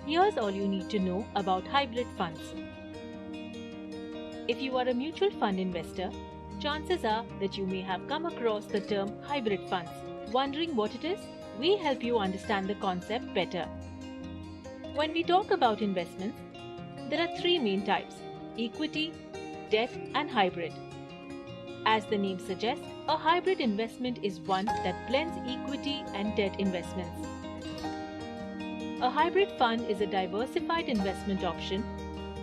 Here's all you need to know about hybrid funds. If you are a mutual fund investor, chances are that you may have come across the term hybrid funds. Wondering what it is? We help you understand the concept better. When we talk about investments, there are three main types: equity, debt, and hybrid. As the name suggests, a hybrid investment is one that blends equity and debt investments. A hybrid fund is a diversified investment option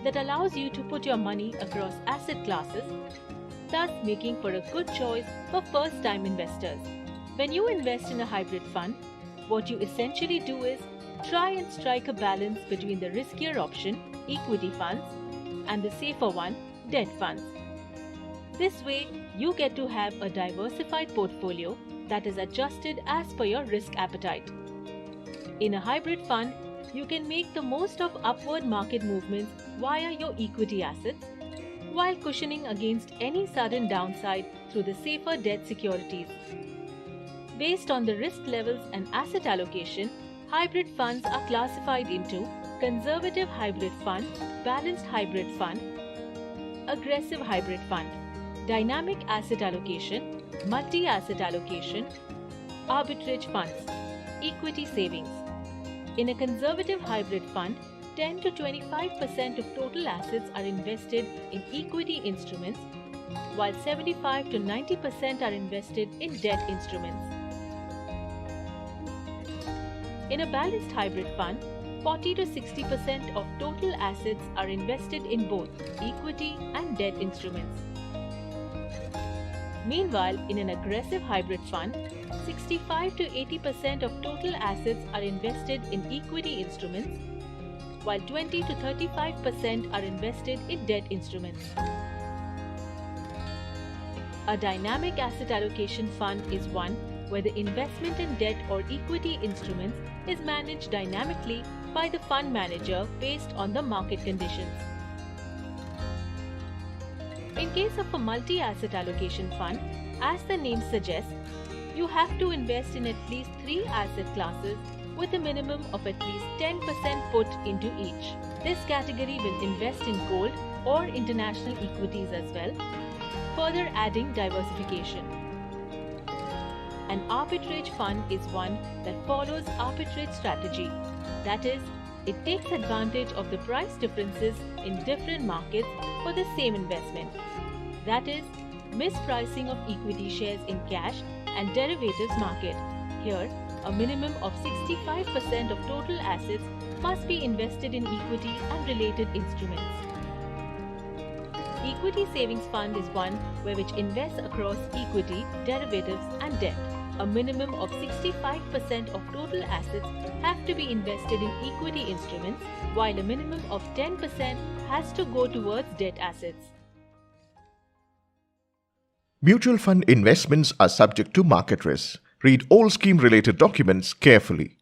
that allows you to put your money across asset classes, thus making for a good choice for first-time investors. When you invest in a hybrid fund, what you essentially do is try and strike a balance between the riskier option, equity funds, and the safer one, debt funds. This way, you get to have a diversified portfolio that is adjusted as per your risk appetite. In a hybrid fund, you can make the most of upward market movements via your equity assets, while cushioning against any sudden downside through the safer debt securities. Based on the risk levels and asset allocation, hybrid funds are classified into conservative hybrid fund, balanced hybrid fund, aggressive hybrid fund, dynamic asset allocation, multi-asset allocation, arbitrage funds, equity savings. In a conservative hybrid fund, 10 to 25% of total assets are invested in equity instruments, while 75 to 90% are invested in debt instruments. In a balanced hybrid fund, 40 to 60% of total assets are invested in both equity and debt instruments. Meanwhile, in an aggressive hybrid fund, 65 to 80% of total assets are invested in equity instruments, while 20 to 35% are invested in debt instruments. A dynamic asset allocation fund is one where the investment in debt or equity instruments is managed dynamically by the fund manager based on the market conditions. In case of a multi-asset allocation fund, as the name suggests, you have to invest in at least 3 asset classes with a minimum of at least 10% put into each. This category will invest in gold or international equities as well, further adding diversification. An arbitrage fund is one that follows arbitrage strategy. That is, it takes advantage of the price differences in different markets for the same investment. That is, mispricing of equity shares in cash and derivatives market. Here, a minimum of 65% of total assets must be invested in equity and related instruments. Equity savings fund is one which invests across equity, derivatives and debt. A minimum of 65% of total assets have to be invested in equity instruments, while a minimum of 10% has to go towards debt assets. Mutual fund investments are subject to market risks. Read all scheme-related documents carefully.